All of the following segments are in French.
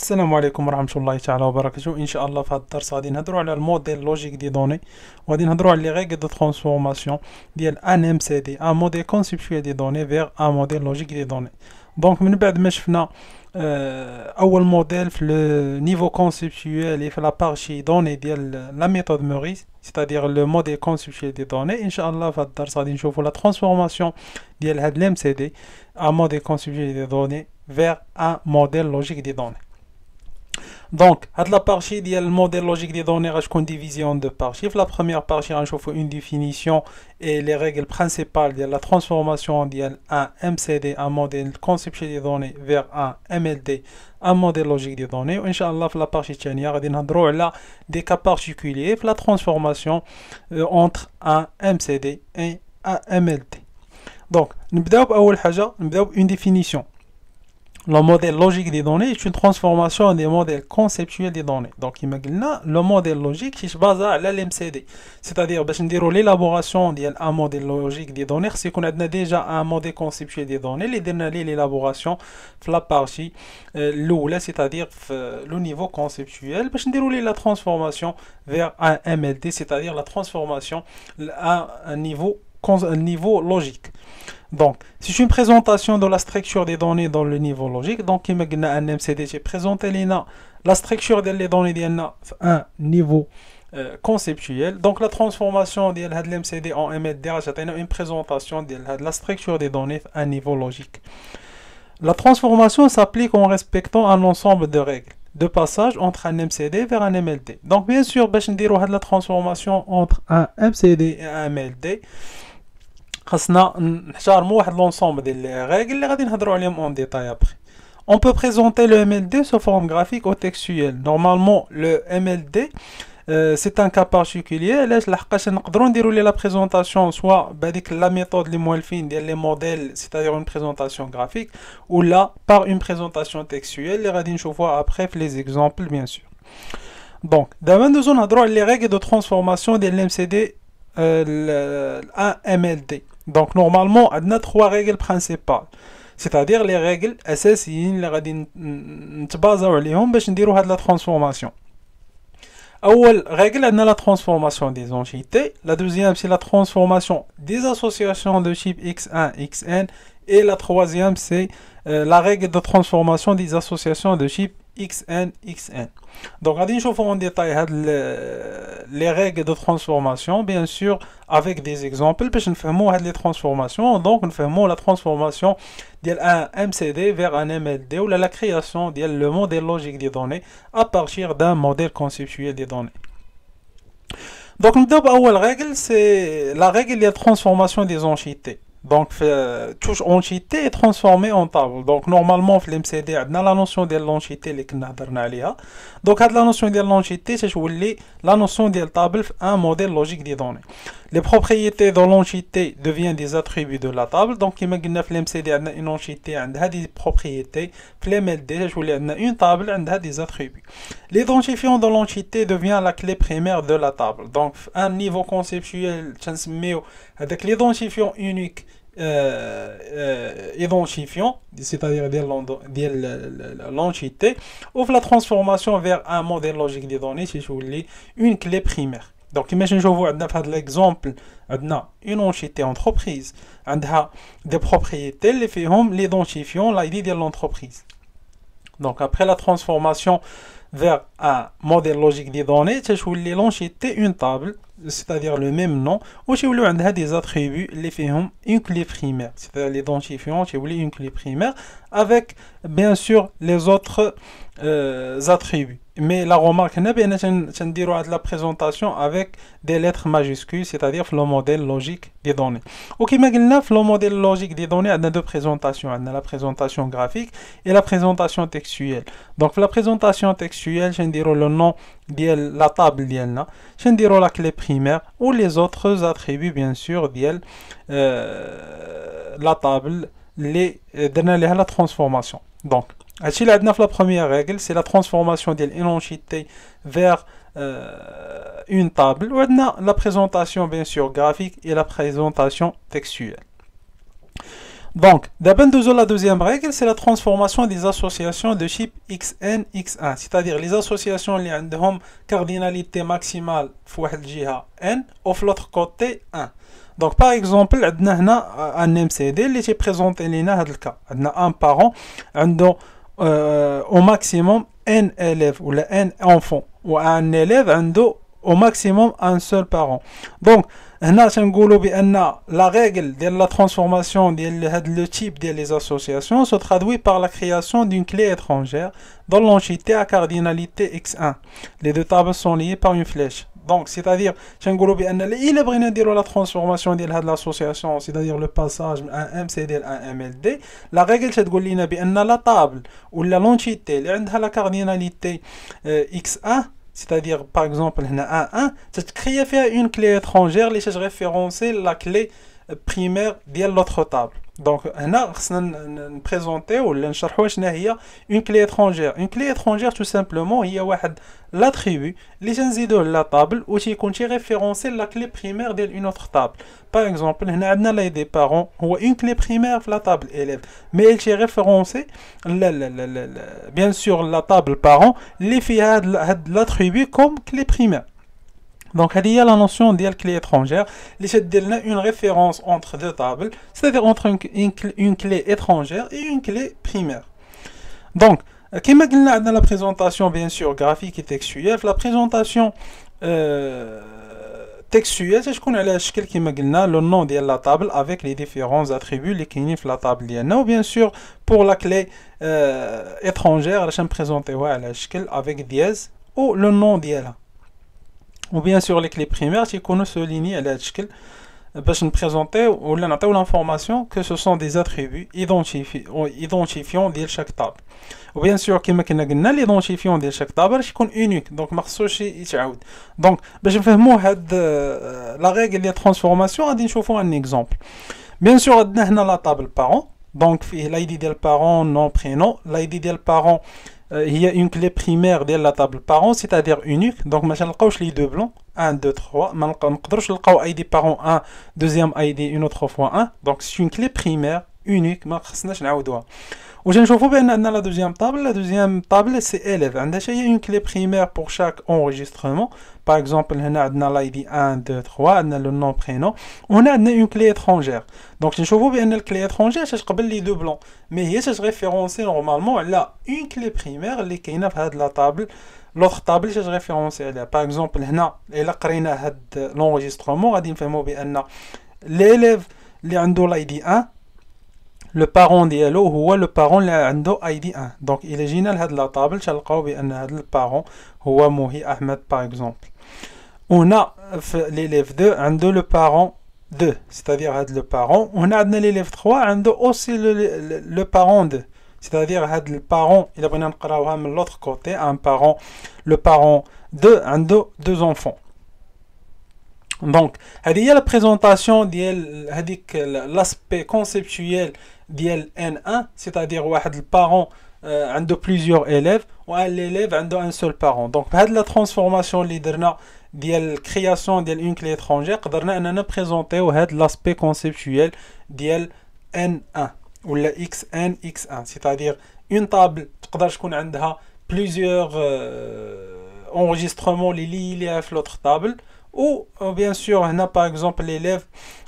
السلام عليكم ورحمة الله تعالى وبركاته. إن شاء الله في هذا الدرس غادي نهضروا على الموديل لوجيك دي دوني، وغادي نهضروا على لي ريغل دو ترانسفورماسيون ديال ان ام سي دي، ان موديل كونسيبتويل دي دوني فيغ ان موديل لوجيك دي دوني. دونك من بعد ما شفنا اول موديل في لو نيفو كونسيبتويل في لا بارشي دوني ديال لا ميثود موريس، c'est-à-dire le modèle conceptuel des données. ان شاء الله في هذا الدرس غادي نشوفوا لا ترانسفورماسيون ديال هاد الام سي دي ان موديل كونسيبتويل دي دوني vers un modèle logique des données. Donc, la partie du modèle logique des données va divisée en deux parties. La première partie, on va une définition et les règles principales de la transformation d'un MCD, un modèle conceptuel des données, vers un MLD, un modèle logique des données. Inch'Allah, la partie dernière, on va des cas particuliers, la transformation entre un MCD et un MLD. Donc, nous avons une définition. Le modèle logique des données est une transformation des modèles conceptuels des données. Donc, le modèle logique qui se base sur l'MCD. C'est-à-dire, pour l'élaboration d'un modèle logique des données, c'est qu'on a déjà un modèle conceptuel des données, l'élaboration de la partie l'oula, c'est-à-dire le niveau conceptuel, pour la transformation vers un MLD, c'est-à-dire la transformation à un niveau logique. Donc, c'est une présentation de la structure des données dans le niveau logique. Donc, un MCD, j'ai présenté la structure des données à un niveau conceptuel. Donc, la transformation de l'MCD en MLD, c'est une présentation de la structure des données à un niveau logique. La transformation s'applique en respectant un ensemble de règles de passage entre un MCD vers un MLD. Donc, bien sûr, la transformation entre un MCD et un MLD, خاصنا نحترموا واحد l'ensemble des règles اللي غادي نهضروا عليهم en détail après. On peut présenter le MLD sous forme graphique ou textuelle. Normalement, le MLD c'est un cas particulier. علاش لحقاش نقدروا نديروا ليه la présentation soit بهذيك la méthode اللي موالفين ديال les modèles, c'est-à-dire une présentation graphique, ou là par une présentation textuelle اللي غادي نشوفوها après في les exemples bien sûr. Donc, d'abord nous نهضروا على les règles de transformation ديال l'MCD un MLD. Donc normalement, on a trois règles principales, c'est-à-dire les règles اساسيين اللي غادي نتبازاو عليهم باش نديروا هاد la transformation. اول règle عندنا la transformation des entités, la deuxième c'est la transformation des associations de type x1 xn, et la troisième c'est la règle de transformation des associations de type xn xn. Donc غادي نشوفوا en détail les règles de transformation, bien sûr avec des exemples باش نفهموا هاد les transformations. Donc نفهموا la transformation ديال un MCD vers un MLD ou la création ديال le modèle logique des données à partir d'un modèle conceptuel des données. Donc نبداو بأول règle, c'est la règle de transformation des entités. Donc, toute entité est transformée en table. Donc, normalement, dans l'MCD, on a la notion de l'entité qui nous avons. Donc, la notion de l'entité, c'est la notion de la table, un modèle logique des données. Les propriétés de l'entité deviennent des attributs de la table. Donc, comme on a dans l'MCD, on a une entité, on a des propriétés. Dans l'MLD, on a une table, on a des attributs. L'identifiant de l'entité devient la clé primaire de la table. Donc, un niveau conceptuel, avec l'identifiant unique, identifiant, c'est-à-dire l'entité, ouvre la transformation vers un modèle logique des données, c'est une clé primaire. Donc, imaginez, je vous donne l'exemple, on a une entité entreprise, on a des propriétés, l'identifiant, l'ID de l'entreprise. Donc, après la transformation vers un modèle logique des données, c'est l'entité une table, c'est-à-dire le même nom, ou si vous avez des attributs, les faits une clé primaire, c'est-à-dire l'identifiant, si vous voulez une clé primaire, avec bien sûr les autres attributs. Mais la remarque, c'est de la présentation avec des lettres majuscules, c'est-à-dire le modèle logique des données. Ok, maintenant, le modèle logique des données, on a deux présentations. On a la présentation graphique et la présentation textuelle. Donc, la présentation textuelle, je vais le nom de la table, je vais la clé primaire ou les autres attributs, bien sûr, de la table, la transformation. Donc, la première règle, c'est la transformation d'une entité vers une table. Ou la présentation bien sûr graphique et la présentation textuelle. Donc, d'abord, la deuxième règle, c'est la transformation des associations de type xn, x1. C'est-à-dire les associations qui ont cardinalité maximale n ou de l'autre côté 1. Donc, par exemple, on a un MCD qui est présenté dans ce cas. On a un parent au maximum n élèves ou n enfants. Ou un élève au maximum un seul parent. Donc, هنا تنقولوا بأن la règle de la transformation de le type des associations se traduit par la création d'une clé étrangère dans l'entité à cardinalité x1. Les deux tables sont liées par une flèche. Donc, c'est-à-dire, تنقولوا بأن إلا بغينا نديروا la transformation de l'association, c'est-à-dire le passage d'un MCD à un MLD, la règle تقول لنا بأن la table ou l'entité اللي عندها la cardinalité x1, c'est-à-dire par exemple هنا 1 1 تتكريا فيها une clé étrangère اللي تتريفيرونسي la clé primaire ديال l'autre table. Donc هنا خصنا نبريزونطيو ولا نشرحوا شنو هي une clé étrangère. Une clé étrangère tout simplement هي واحد l'attribut اللي تنزيدوه لا طابل و تيكون تيريفيرونسي la clé primaire ديال une autre table. Par exemple هنا عندنا لاي دي بارون هو une clé primaire في la table élève mais elle تيريفيرونسي bien sûr la table parent اللي فيها هاد l'attribut comme clé primaire. Donc, il y a la notion de clé étrangère, qui donne une référence entre deux tables, c'est-à-dire entre une clé étrangère et une clé primaire. Donc, comme on a dans la présentation, bien sûr, graphique et textuelle, la présentation textuelle, c'est ce qu'on a le nom de la table avec les différents attributs qui unifient la table. Ou bien sûr, pour la clé étrangère, je vais me présenter avec dièse ou le nom d'elle. Ou bien sûr les clés primaires qui connaissent ce ligne à l'atchkel باش نبريزونطي ولا نعطيو l'information que ce sont des attributs identifiants ديال chaque table. و bien sûr كما كنا قلنا l'identifiant ديال chaque table باش يكون unique donc ما خصوش يتعاود. Donc باش نفهموا هاد la règle ديال transformation غادي نشوفوا un exemple. Bien sûr عندنا هنا la table parent donc فيه l'id ديال parent nom prénom l'id ديال parent il y a une clé primaire de la table parent, c'est-à-dire unique. Donc, je ne vais les deux blancs, 1, 2, 3. Je ne vais pas ID parent 1, deuxième ID une autre fois 1. Donc, c'est une clé primaire unique. Je ne vais pas ou je vois bien la deuxième table c'est élève. Il y a une clé primaire pour chaque enregistrement. Par exemple, on a l'ID 1, 2, 3, on a le nom, prénom. On a une clé étrangère. Donc, je vois bien la clé étrangère, c'est les deux blancs. Mais il y a référencé normalement là une clé primaire qui est dans la table. L'autre table, c'est référencé. Par exemple, on a l'enregistrement, on a l'élève qui a l'ID 1. Le parent ديالو هو le parent اللي عنده ID 1. Donc il جينا لهاد لا طابل تلقاو بان هاد البارون هو موهي احمد par exemple. On a l'élève 2 عنده le parent 2, c'est-à-dire هاد le parent. On a عندنا l'élève 3 عنده aussi le parent 2. C'est-à-dire هاد le parent il بغينا نقراوها من l'autre côté un parent le parent 2 عنده deux enfants. Donc, هذه هي la présentation ديال هذيك l'aspect conceptuel ديال N1, c'est-à-dire واحد البارون عنده plusieurs élèves و l'élève عنده un seul parent. Donc, بهاد la transformation اللي درنا ديال création ديال une clé étrangère قدرنا اننا نبريزونطيو هاد l'aspect conceptuel ديال N1 ولا XN X1, c'est-à-dire une table تقدر تكون عندها plusieurs enregistrements اللي ليها في l'autre table. Ou bien sûr, on a par exemple l'élève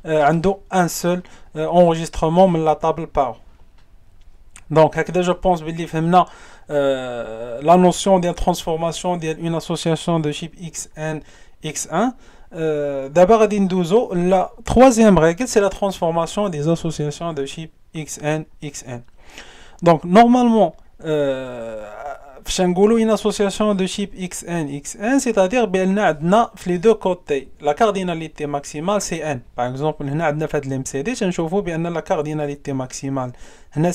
عنده un seul enregistrement de la table parent. Donc, je pense que فهمنا la notion de transformation d'une association de type XN, X1. D'abord, la troisième règle, c'est la transformation des associations de type XN, Xn. Donc, normalement, une association de type XN, Xn, c'est-à-dire qu'elle a les deux côtés. La cardinalité maximale, c'est N. Par exemple, on a fait l'MCD, on voit que la cardinalité maximale,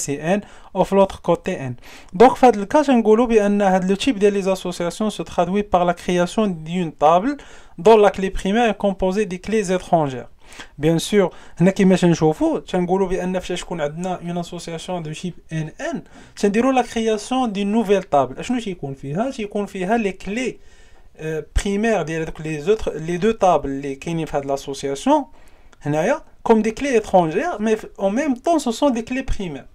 c'est N, ou de l'autre côté N. Donc, dans le cas, on voit que le type des associations se traduit par la création d'une table dont la clé primaire est composée des clés étrangères. Bien sûr, هنا كيما تنشوفوا تنقولوا بان فاش تكون عندنا une association de type NN تنديروا la création d'une nouvelle table. اشنو تيكون فيها؟ تيكون فيها les clés primaires ديال دوك les deux tables اللي كاينين في هذه l'association هنايا comme des clés étrangères, mais en même temps ce sont des clés primaires.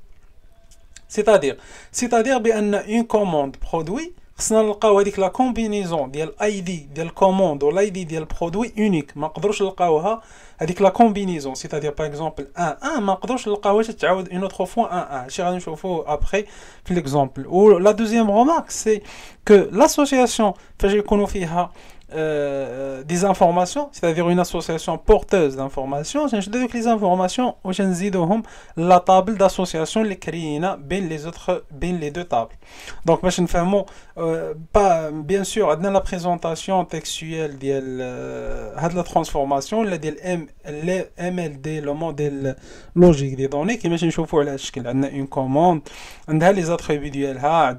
C'est-à-dire بأن une commande produit خصنا نلقاو هذيك لا كومبينيزون ديال اي دي ديال الكوموند ولا اي دي ديال البرودوي اونيك، ما نقدروش نلقاوها هذيك لا كومبينيزون. سيتادير باغ اكزومبل 1 ما نقدروش نلقاوها تتعاود اون اوتر فوا 1 هادشي غادي نشوفوه ابخي في ليكزومبل. و لا دوزيام رومارك سي كو لاسوسياسيون فاش يكونوا فيها des informations, c'est-à-dire une association porteuse d'informations, je dis que les informations, je dis la table d'association les créina bien les autres, bien les deux tables. Donc, je ne pas, bien sûr, dans la présentation textuelle de la transformation, le MLD, le modèle logique des données, qui je ne une commande, on a les attributs,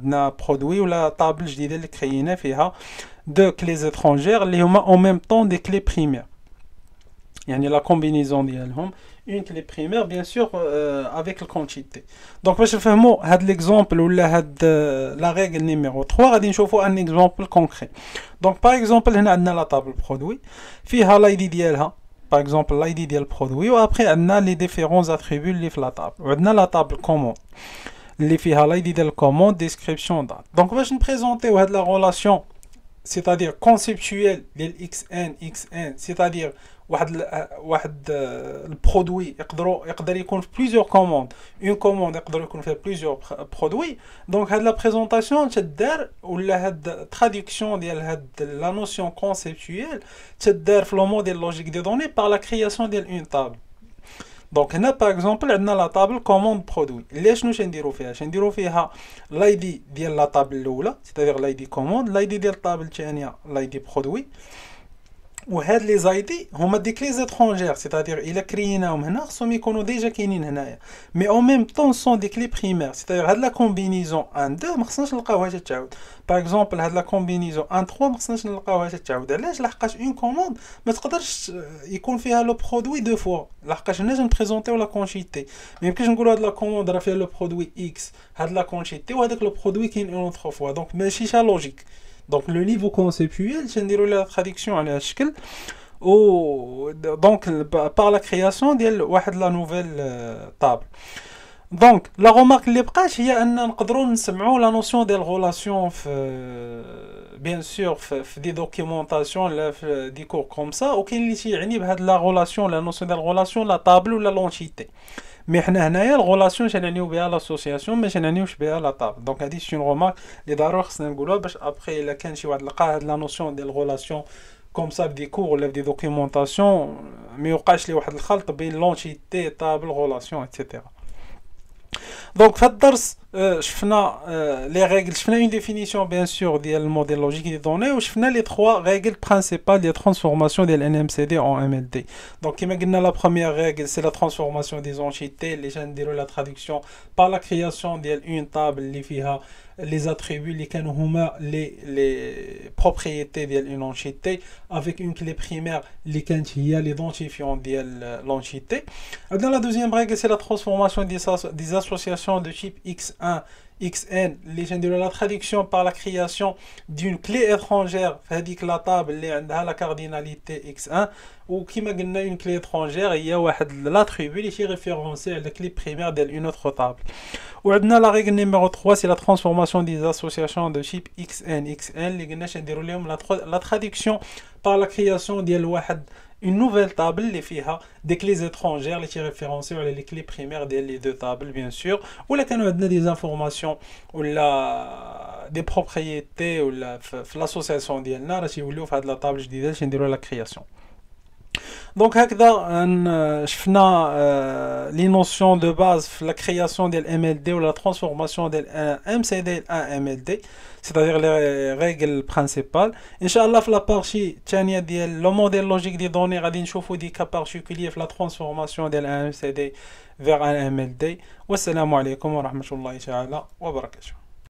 on a produit ou la table, je dis les créina, deux clés étrangères, les en même temps des clés primaires. Il y a la combinaison d'elles, une clé primaire, bien sûr, avec la quantité. Donc, je vais faire l'exemple ou la règle numéro 3, je vais un exemple concret. Donc, par exemple, on a la table produit, fiha l'ID d'elle, par exemple, l'ID d'elle produit, ou après, on a les différents attributs de la table. On a la table commande. Les fiha l'ID d'elle commande, description, date. Donc, je vais présenter la relation, c'est-à-dire conceptuel de xn, c'est-à-dire le produit يقدر يكون في plusieurs commandes, une commande يقدر يكون فيها plusieurs produits. Donc هاد la présentation تدار ولا هاد traduction ديال هاد la notion conceptuelle تدار في le modèle logique des données par la création ديال une table. Donc هنا par exemple عندنا la table commande produit. اللي شنو نديرو فيها؟ نديرو فيها لايدي ديال لا table الاولى، c'est-à-dire لايدي commande، لايدي ديال الطابل الثانيه لايدي produit. وهاد لي زايدي هما دي كليز اترونجير، سيتادير الا كريناهم هنا خصهم يكونوا ديجا كاينين هنايا، مي او ميم طون سون دي كلي بريمير، سيتادير هاد لا كومبينيزون 1 2 ما خصناش نلقاوها تتعاود. باغ اكزومبل هاد لا كومبينيزون 1 3 ما خصناش نلقاوها تتعاود. علاش؟ لحقاش اون كوموند ما تقدرش يكون فيها لو برودوي دو فوا، لحقاش هنا نبريزونطيو لا كونتيتي، ما يمكنش نقولوا هاد لا كوموند راه فيها لو برودوي اكس، هاد لا كونتيتي وهذاك لو برودوي كاين اون اوتر فوا، دونك ماشي لوجيك. دونك لو نيفو كونسيبتويل نديرو لا تراديكسيون على هاد الشكل. Donc par la création de la nouvelle table. Donc la remarque اللي بقات هي ان نقدروا نسمعوا la notion des relations bien sûr في des documentations là في des cours comme ça، وكاين اللي تيعني بهاد la relation la notion des relations la table ولا l'entité. مي حنا هنايا الغولاسيون تنعنيو بها لاسوسياسيون ما تنعنيوش بها لا طابل. دونك هادي سي اون رومارك اللي ضروري خصنا نقولوها باش ابخي الا كان شي واحد لقى هاد لا نوسيون ديال الغولاسيون كوم سا في دي كور ولا في دي دوكيومونطاسيون ما يوقعش لي واحد الخلط بين لونتيتي طابل غولاسيون ايتترا. دونك في هاد الدرس شفنا لي ريغل، شفنا اون ديفينيسيون بيان سور ديال الموديل لوجيك دي دوني، وشفنا لي 3 ريغل برينسيبال ديال ترانسفورماسيون ديال ان ام سي دي اون ام ال دي. دونك كيما قلنا لا بروميير ريغل سي لا ترانسفورماسيون دي زونتيتي اللي تنديروا لا تراديكسيون بار لا كرياسيون ديال اون طابل اللي فيها les attributs اللي كانوا هما les propriétés ديال une entité avec une clé primaire اللي كانت هي l'identifiant ديال l'entité. Dans la deuxième règle c'est la transformation des associations de type x1 xn اللي تنديروا la traduction par la création d'une clé étrangère في هذيك لا طابل اللي عندها la cardinalité x1. وكما قلنا une clé étrangère هي واحد l'attribut اللي تي référencé على clé primaire ديال une autre table. وعندنا la règle numéro 3 c'est la transformation des associations de type xn اللي قلنا نديروا لهم la traduction par la création ديال واحد une nouvelle table اللي فيها des clés étrangères اللي تي référencé على les clés primaires ديال les deux tables bien sûr. ولا كانوا عندنا des informations ولا des propriétés ولا في l'association ديالنا راه تيوليو في هاد لا طابل جديده اللي نديروا la création. Donc هكذا شفنا les notions de base في la création ديال MLD ou la transformation ديال MCD en MLD, c'est-à-dire les règles principales. Inch'Allah في la partie الثانية ديال le modèle logique des données غادي نشوفوا des cas particuliers في la transformation ديال MCD vers un MLD. والسلام عليكم ورحمة الله تعالى وبركاته.